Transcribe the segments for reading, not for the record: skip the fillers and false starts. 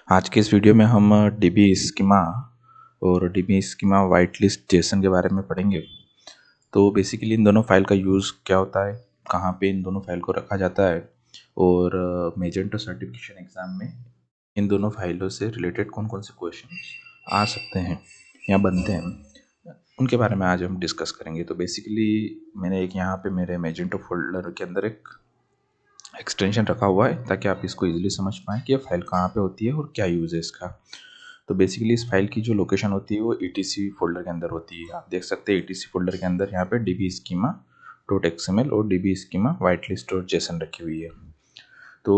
आज के इस वीडियो में हम डीबी स्कीमा और dB schema white list Jason के बारे में पढ़ेंगे। तो बेसिकली इन दोनों फाइल का यूज़ क्या होता है, कहाँ पे इन दोनों फाइल को रखा जाता है और मेजेंटो सर्टिफिकेशन एग्ज़ाम में इन दोनों फाइलों से रिलेटेड कौन कौन से क्वेश्चन आ सकते हैं या बनते हैं, उनके बारे में आज हम डिस्कस करेंगे। तो बेसिकली मैंने एक यहाँ पे मेरे मेजेंटो फोल्डर के अंदर एक एक्सटेंशन रखा हुआ है ताकि आप इसको इजीली समझ पाएँ कि ये फाइल कहाँ पे होती है और क्या यूज़ है इसका। तो बेसिकली इस फाइल की जो लोकेशन होती है वो etc फोल्डर के अंदर होती है। आप देख सकते हैं etc फोल्डर के अंदर यहाँ पे db schema .xml और db schema whitelist और json रखी हुई है। तो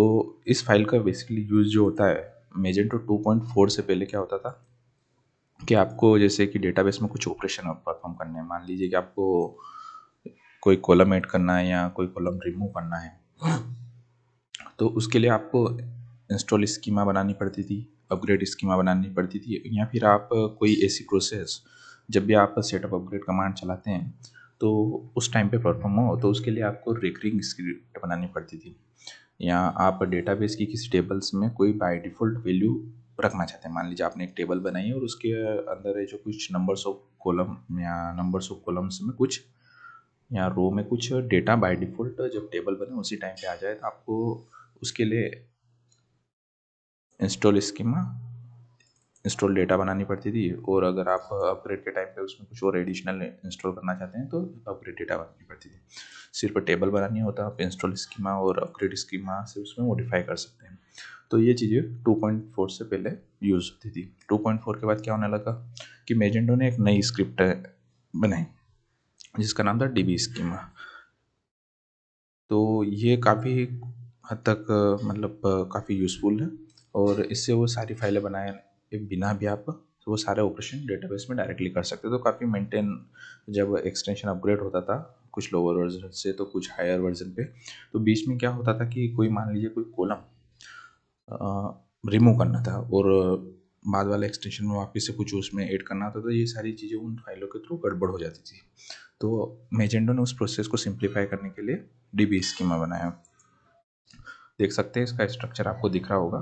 इस फाइल का बेसिकली यूज़ जो होता है, मेजेंटो 2.4 से पहले क्या होता था कि आपको जैसे कि डेटाबेस में कुछ ऑपरेशन परफॉर्म करने हैं। मान लीजिए कि आपको कोई कॉलम ऐड करना है या कोई कॉलम रिमूव करना है, तो उसके लिए आपको इंस्टॉल स्कीमा बनानी पड़ती थी, अपग्रेड स्कीमा बनानी पड़ती थी, या फिर आप कोई ऐसी प्रोसेस जब भी आप सेटअप अपग्रेड कमांड चलाते हैं तो उस टाइम पे परफॉर्म हो, तो उसके लिए आपको रिकरिंग स्क्रिप्ट बनानी पड़ती थी। या आप डेटाबेस की किसी टेबल्स में कोई बाय डिफ़ॉल्ट वैल्यू रखना चाहते हैं। मान लीजिए आपने एक टेबल बनाई है और उसके अंदर है जो कुछ नंबर्स ऑफ कॉलम या नंबर्स ऑफ कॉलम्स में कुछ या रो में कुछ डेटा बाय डिफ़ॉल्ट जब टेबल बने उसी टाइम पे आ जाए, तो आपको उसके लिए इंस्टॉल स्कीमा इंस्टॉल डेटा बनानी पड़ती थी। और अगर आप अपग्रेड के टाइम पे उसमें कुछ और एडिशनल इंस्टॉल करना चाहते हैं तो अपग्रेड डेटा बनानी पड़ती थी। सिर्फ टेबल बनानी होता, आप इंस्टॉल स्कीमा और अपग्रेड स्कीमा से उसमें मॉडिफाई कर सकते हैं। तो ये चीज़ें 2.4 से पहले यूज़ होती थी। 2.4 के बाद क्या होने लगा कि मेजेंटो ने एक नई स्क्रिप्ट बनाई जिसका नाम था डीबी स्कीमा। तो ये काफ़ी हद तक मतलब काफ़ी यूज़फुल है और इससे वो सारी फाइलें बनाए बिना भी आप तो वो सारे ऑपरेशन डेटाबेस में डायरेक्टली कर सकते हो। तो काफ़ी मेंटेन, जब एक्सटेंशन अपग्रेड होता था कुछ लोअर वर्जन से तो कुछ हायर वर्जन पे, तो बीच में क्या होता था कि कोई मान लीजिए कोई कॉलम रिमूव करना था और बाद वाले एक्सटेंशन में वापस से कुछ उसमें ऐड करना था, तो ये सारी चीज़ें उन फाइलों के थ्रू गड़बड़ हो जाती थी। तो मेजेंटो ने उस प्रोसेस को सिंप्लीफाई करने के लिए डीबी स्कीमा बनाया। देख सकते हैं इसका स्ट्रक्चर आपको दिख रहा होगा।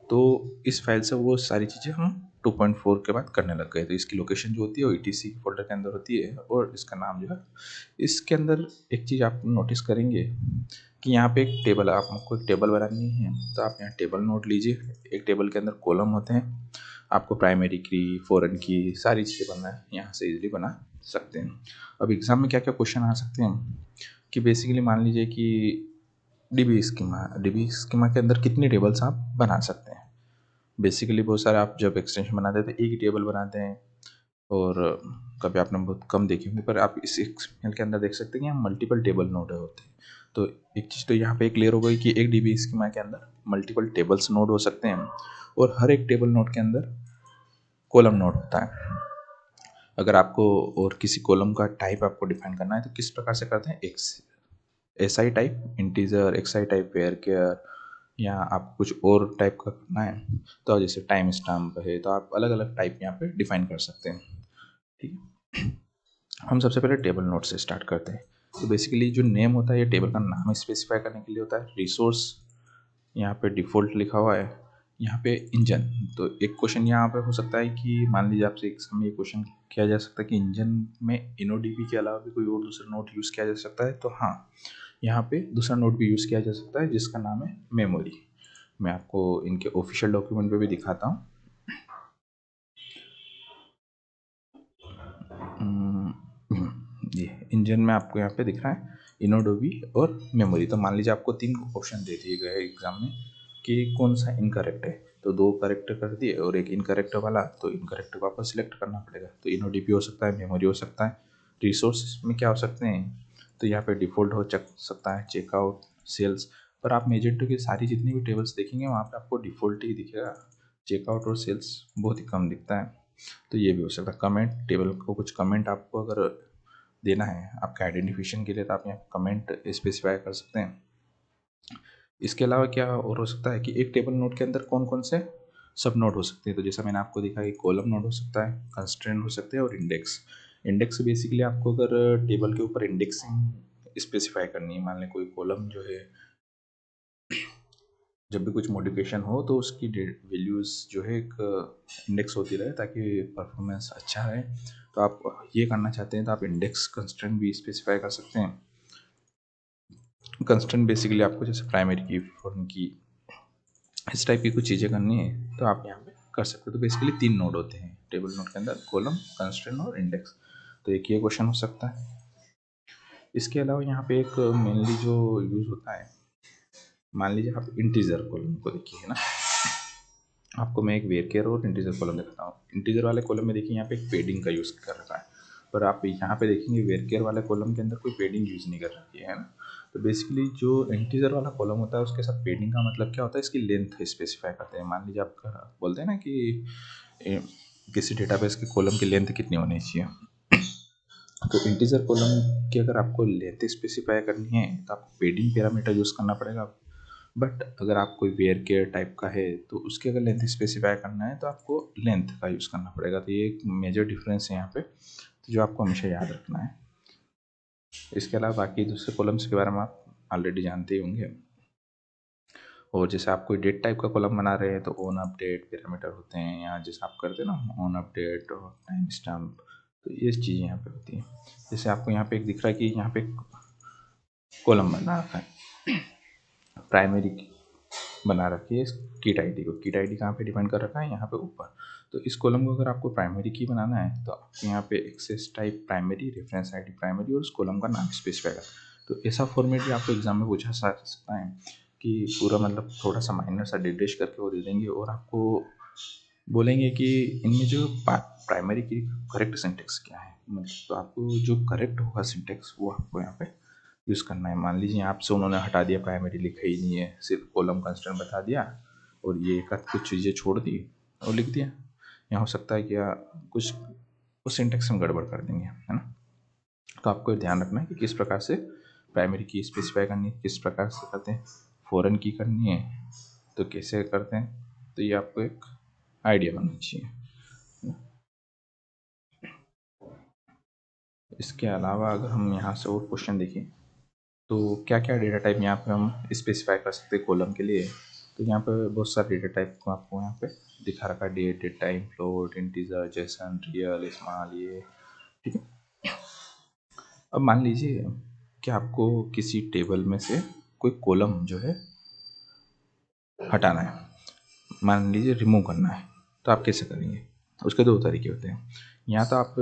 तो इस फाइल से वो सारी चीज़ें हम 2.4 के बाद करने लग गए। तो इसकी लोकेशन जो होती है वो etc फोल्डर के अंदर होती है और इसका नाम जो है, इसके अंदर एक चीज़ आप नोटिस करेंगे कि यहाँ पे एक टेबल, आपको एक टेबल बनानी है तो आप यहाँ टेबल नोट लीजिए। एक टेबल के अंदर कॉलम होते हैं, आपको प्राइमरी की, फॉरेन की, सारी चीज़ें बनना है, यहाँ से इजीली बना सकते हैं। अब एग्ज़ाम में क्या क्या क्वेश्चन आ सकते हैं कि बेसिकली मान लीजिए कि डीबी स्कीमा के अंदर कितनी टेबल्स आप बना सकते हैं। बेसिकली बहुत सारे आप जब एक्सटेंशन बनाते हैं तो एक ही टेबल बनाते हैं और कभी आपने बहुत कम देखी होंगी, पर आप इस एक्सएमएल के अंदर देख सकते हैं कि यहाँ मल्टीपल टेबल नोड होते हैं। तो एक चीज़ तो यहाँ पे क्लियर हो गई कि एक डीबी स्कीमा के अंदर मल्टीपल टेबल्स नोड हो सकते हैं और हर एक टेबल नोड के अंदर कॉलम नोड होता है। अगर आपको और किसी कॉलम का टाइप आपको डिफाइन करना है तो किस प्रकार से करते हैं, SI type, integer, XI type, varchar, या आप कुछ और टाइप का करना है तो जैसे टाइम स्टैम्प है, तो आप अलग अलग टाइप यहाँ पे डिफाइन कर सकते हैं। ठीक है, हम सबसे पहले टेबल नोड से स्टार्ट करते हैं। तो बेसिकली जो नेम होता है ये टेबल का नाम स्पेसिफाई करने के लिए होता है। रिसोर्स यहाँ पे डिफ़ॉल्ट लिखा हुआ है, यहाँ पे इंजन। तो एक क्वेश्चन यहाँ पे हो सकता है कि मान लीजिए आपसे एग्जाम में ये क्वेश्चन किया जा सकता है कि इंजन में इनोडीबी के अलावा भी कोई और दूसरा नोड यूज़ किया जा सकता है। तो हाँ, यहाँ पे दूसरा नोड भी यूज़ किया जा सकता है जिसका नाम है मेमोरी। मैं आपको इनके ऑफिशियल डॉक्यूमेंट पे भी दिखाता हूँ। ये इंजन में आपको यहाँ पे दिख रहा है इनोडोबी और मेमोरी। तो मान लीजिए आपको 3 ऑप्शन दे दिए गए एग्जाम में कि कौन सा इनकरेक्ट है, तो 2 करेक्ट कर दिए और एक इनकरेक्ट वाला, तो इनकरेक्ट को आपको सिलेक्ट करना पड़ेगा। तो इनोडीबी हो सकता है, मेमोरी हो सकता है। रिसोर्स में क्या हो सकते हैं, तो यहाँ पे डिफ़ॉल्ट हो सकता है, चेकआउट, सेल्स। पर आप मेजेंटो की सारी जितनी भी टेबल्स देखेंगे वहाँ पे आपको डिफ़ॉल्ट ही दिखेगा, चेकआउट और सेल्स बहुत ही कम दिखता है। तो ये भी हो सकता है। कमेंट, टेबल को कुछ कमेंट आपको अगर देना है आपके आइडेंटिफिकेशन के लिए तो आप यहाँ कमेंट स्पेसिफाई कर सकते हैं। इसके अलावा क्या और हो सकता है कि एक टेबल नोड के अंदर कौन कौन से सब नोड हो सकते हैं। तो जैसा मैंने आपको दिखा कि कॉलम नोड हो सकता है, कंस्ट्रेंट हो सकते हैं और इंडेक्स। इंडेक्स बेसिकली आपको अगर टेबल के ऊपर इंडेक्सिंग स्पेसिफाई करनी है, मान लें कोई कॉलम जो है जब भी कुछ मॉडिफिकेशन हो तो उसकी वैल्यूज़ जो है एक इंडेक्स होती रहे ताकि परफॉर्मेंस अच्छा रहे। तो आप ये करना चाहते हैं तो आप इंडेक्स कंस्ट्रेंट भी स्पेसिफाई कर सकते हैं। कंस्ट्रेंट बेसिकली आपको जैसे प्राइमरी की, फॉरेन की, इस टाइप की कुछ चीज़ें करनी है तो आप यहाँ पे कर सकते हो। तो बेसिकली 3 नोड होते हैं टेबल नोड के अंदर, कॉलम, कंस्ट्रेंट और इंडेक्स। तो एक ये क्वेश्चन हो सकता है। इसके अलावा यहाँ पे एक मेनली जो यूज़ होता है, मान लीजिए आप इंटीजर कॉलम को देखिए, है ना। आपको मैं एक वेरकेयर और इंटीजर कॉलम दिखाता हूँ। इंटीजर वाले कॉलम में देखिए यहाँ पे एक पेडिंग का यूज़ कर रखा है, पर आप यहाँ पे देखेंगे वेरकेयर वाले कॉलम के अंदर कोई पेडिंग यूज़ नहीं कर रखी है ना। तो बेसिकली जो इंटीजर वाला कॉलम होता है उसके साथ पेडिंग का मतलब क्या होता है, इसकी लेंथ स्पेसिफाई करते हैं। मान लीजिए आप बोलते हैं ना कि किसी डेटाबेस के कॉलम की लेंथ कितनी होनी चाहिए, तो इंटीजर कॉलम की अगर आपको लेंथ स्पेसिफाई करनी है तो आपको पेडिंग पैरामीटर यूज़ करना पड़ेगा। बट अगर आप कोई वेयर केयर टाइप का है तो उसकी अगर लेंथ स्पेसिफाई करना है तो आपको लेंथ का यूज़ करना पड़ेगा। तो ये एक मेजर डिफरेंस है यहाँ पे, तो जो आपको हमेशा याद रखना है। इसके अलावा बाकी दूसरे कॉलम्स के बारे में आप ऑलरेडी जानते ही होंगे। और जैसे आप कोई डेट टाइप का कॉलम बना रहे हैं तो ऑन अपडेट पैरामीटर होते हैं, या जैसे आप करते हैं ना ऑन अपडेट और टाइम स्टैम्प, तो ये चीज़ें यहाँ पे होती हैं। जैसे आपको यहाँ पे एक दिख रहा है कि यहाँ पे कॉलम बना रखा है, प्राइमरी बना रखी है किट आईडी को। किट आईडी कहाँ पे डिपेंड कर रखा है, यहाँ पे ऊपर। तो इस कॉलम को अगर आपको प्राइमरी की बनाना है तो आपको यहाँ पे access type primary, reference ID primary और उस कॉलम का नाम स्पेसिफाई कर। तो ऐसा फॉर्मेट भी आपको एग्जाम में पूछा सकता है कि पूरा मतलब थोड़ा सा माइनर सा डिटेश करके वो दे देंगे और आपको बोलेंगे कि इनमें जो प्राइमरी की करेक्ट सिंटेक्स क्या है। मतलब तो आपको जो करेक्ट होगा सिंटेक्स वो आपको यहाँ पे यूज़ करना है। मान लीजिए आपसे उन्होंने हटा दिया, प्राइमरी लिखा ही नहीं है, सिर्फ कॉलम कंस्टेंट बता दिया और ये कुछ चीज़ें छोड़ दी और लिख दिया। यहाँ हो सकता है कि कुछ उस सिंटेक्स में गड़बड़ कर देंगे, है ना। तो आपको ध्यान रखना है कि किस प्रकार से प्राइमरी की स्पेसिफाई करनी है, किस प्रकार से करते हैं, फॉरेन की करनी है तो कैसे करते हैं। तो ये आपको एक आइडिया बनना चाहिए। इसके अलावा अगर हम यहाँ से और क्वेश्चन देखें तो क्या क्या डेटा टाइप यहाँ पे हम स्पेसिफाई कर सकते हैं कॉलम के लिए। तो यहाँ पे बहुत सारे डेटा टाइप को आपको यहाँ पे दिखा रखा है, date time, float, integer, JSON, real, small, ये ठीक है। अब मान लीजिए कि आपको किसी टेबल में से कोई कॉलम जो है हटाना है, मान लीजिए रिमूव करना है, तो आप कैसे करेंगे। उसके दो तरीके होते हैं। या तो आप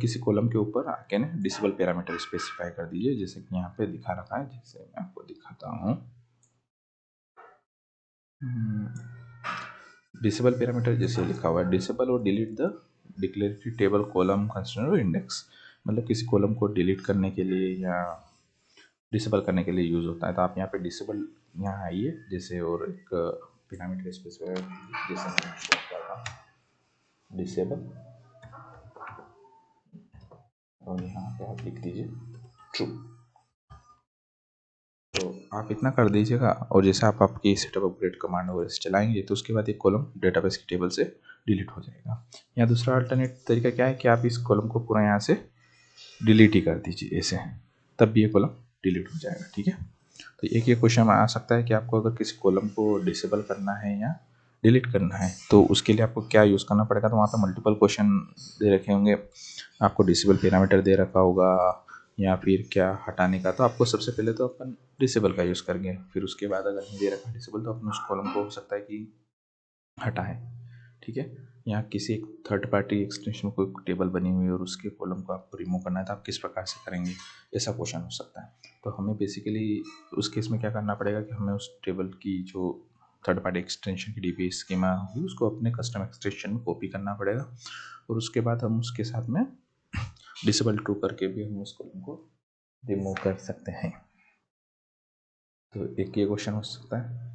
किसी कॉलम के ऊपर आके ना डिसेबल पैरामीटर स्पेसिफाई कर दीजिए, जैसे कि यहाँ पे दिखा रखा है, जैसे मैं आपको दिखाता हूँ। डिसेबल पैरामीटर जैसे लिखा हुआ है, डिसेबल और delete the declaratory table column constraint और इंडेक्स। मतलब किसी कॉलम को डिलीट करने के लिए या डिसेबल करने के लिए यूज़ होता है। तो आप यहाँ पे डिसेबल यहाँ आइए जैसे, और एक पैरामीटर स्पेसिफाई जैसे डिसेबल, और यहाँ पे आप लिख दीजिए ट्रू। तो आप इतना कर दीजिएगा और जैसे आप आपकी सेटअप अपग्रेड कमांड वगैरह से चलाएंगे तो उसके बाद एक कॉलम डेटाबेस की टेबल से डिलीट हो जाएगा। या दूसरा अल्टरनेट तरीका क्या है कि आप इस कॉलम को पूरा यहाँ से डिलीट ही कर दीजिए ऐसे, तब भी ये कॉलम डिलीट हो जाएगा, ठीक है। तो एक ये क्वेश्चन आ सकता है कि आपको अगर किसी कॉलम को डिसेबल करना है या डिलीट करना है तो उसके लिए आपको क्या यूज़ करना पड़ेगा। तो वहाँ पे मल्टीपल क्वेश्चन दे रखे होंगे, आपको डिसेबल पैरामीटर दे रखा होगा या फिर क्या हटाने का। तो आपको सबसे पहले तो अपन डिसेबल का यूज़ करेंगे, फिर उसके बाद अगर नहीं दे रखा डिसेबल तो अपन उस कॉलम को हो सकता है कि हटाएं, ठीक है। या किसी एक थर्ड पार्टी एक्सटेंशन कोई टेबल बनी हुई है और उसके कॉलम को आपको रिमूव करना है तो आप किस प्रकार से करेंगे, ऐसा क्वेश्चन हो सकता है। तो हमें बेसिकली उस केस में क्या करना पड़ेगा कि हमें उस टेबल की जो थर्ड पार्टी एक्सटेंशन की डीबी स्कीमा होगी उसको अपने कस्टम एक्सटेंशन में कॉपी करना पड़ेगा और उसके बाद हम उसके साथ में डिसेबल ट्रू करके भी हम उस कॉलम को रिमूव कर सकते हैं। तो एक ये क्वेश्चन हो सकता है।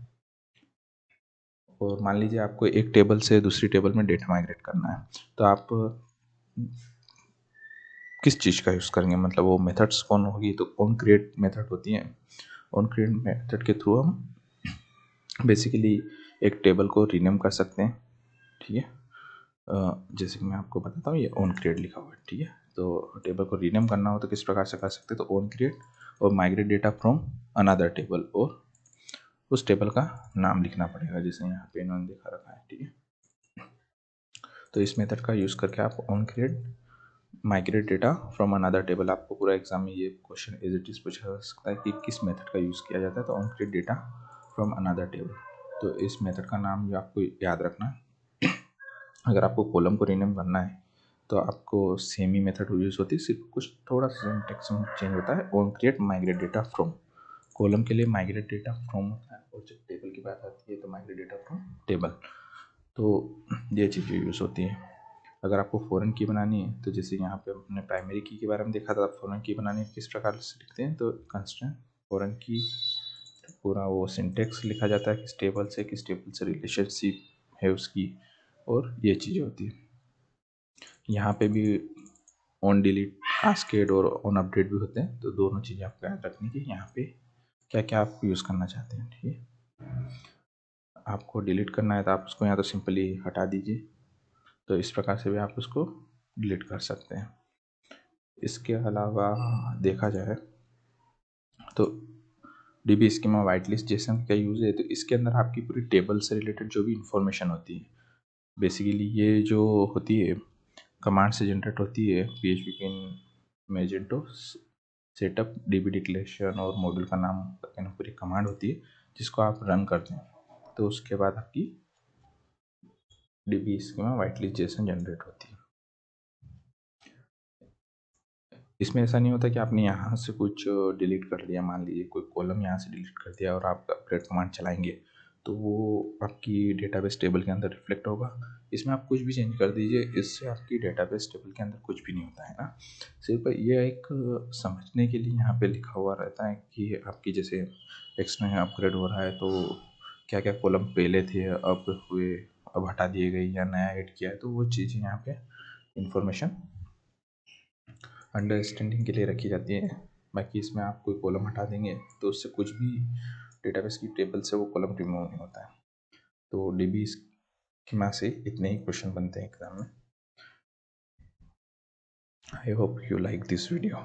और मान लीजिए आपको एक टेबल से दूसरी टेबल में डेटा माइग्रेट करना है तो आप किस चीज़ का यूज़ करेंगे, मतलब वो मेथड्स कौन होगी। तो ऑन क्रिएट मेथड होती है, ऑन क्रिएट मेथड के थ्रू हम बेसिकली एक टेबल को रीनेम कर सकते हैं, ठीक है। जैसे कि मैं आपको बताता हूँ, ये ऑन क्रिएट लिखा हुआ है, ठीक है। तो टेबल को रीनेम करना हो तो किस प्रकार से कर सकते हैं, तो ऑन क्रिएट और migrate data from another table और उस टेबल का नाम लिखना पड़ेगा, जैसे यहाँ पे इन्होंने दिखा रखा है। ठीक है, तो इस मेथड का यूज़ करके आप on create migrate data from another table, आपको पूरा एग्जाम में ये क्वेश्चन एज इट इज पूछा जा सकता है कि किस मेथड का यूज़ किया जाता है। तो on create data from another table, तो इस मेथड का नाम जो आपको याद रखना है। अगर आपको कॉलम को रीनेम करना है तो आपको सेम ही मेथड यूज़ होती है, सिर्फ कुछ थोड़ा सा सिंटैक्स चेंज होता है। On create migrate data from, column के लिए माइग्रेट डेटा फ्रॉम होता है, और जब टेबल की बात आती है तो माइग्रेट डेटा फ्रॉम टेबल। तो ये चीज़ें यूज़ होती है। अगर आपको फॉरेन की बनानी है तो जैसे यहाँ पे हमने प्राइमरी की के बारे में देखा था, फॉरेन की बनानी है किस प्रकार से लिखते हैं, तो कंस्ट्रेंट फॉरेन की पूरा वो सिंटेक्स लिखा जाता है, किस टेबल से रिलेशनशिप है उसकी, और ये चीज़ें होती है। यहाँ पे भी ऑन डिलीट, कास्केड और ऑन अपडेट भी होते हैं, तो दोनों चीज़ें आपको याद रखनी कि यहाँ पे क्या क्या आप यूज़ करना चाहते हैं। ठीक है, आपको डिलीट करना है तो आप उसको या तो सिंपली हटा दीजिए, तो इस प्रकार से भी आप उसको डिलीट कर सकते हैं। इसके अलावा देखा जाए तो dB schema white list Jason का यूज़ है, तो इसके अंदर आपकी पूरी टेबल से रिलेटेड जो भी इंफॉर्मेशन होती है, बेसिकली ये जो होती है कमांड से जनरेट होती है, PHP pin Magento setup dB declaration और मॉड्यूल का नाम करके पूरी कमांड होती है जिसको आप रन करते हैं, तो उसके बाद आपकी dB schema white list Jason generate होती है। इसमें ऐसा नहीं होता कि आपने यहाँ से कुछ डिलीट कर लिया, मान लीजिए कोई कॉलम यहाँ से डिलीट कर दिया और आप अपडेट कमांड चलाएंगे तो वो आपकी डेटाबेस टेबल के अंदर रिफ्लेक्ट होगा। इसमें आप कुछ भी चेंज कर दीजिए, इससे आपकी डेटाबेस टेबल के अंदर कुछ भी नहीं होता है ना। सिर्फ ये एक समझने के लिए यहाँ पे लिखा हुआ रहता है कि आपकी जैसे एक्सटर्नल अपग्रेड हो रहा है तो क्या क्या कॉलम पहले थे अब हुए, अब हटा दिए गए या नया ऐड किया है, तो वो चीज़ें यहाँ पे इंफॉर्मेशन अंडरस्टैंडिंग के लिए रखी जाती है। बाकी इसमें आप कोई कॉलम हटा देंगे तो उससे कुछ भी डेटाबेस की टेबल से वो कॉलम रिमूव नहीं होता है। तो डीबी स्कीमा से इतने ही क्वेश्चन बनते हैं एग्जाम में। I hope you like this video.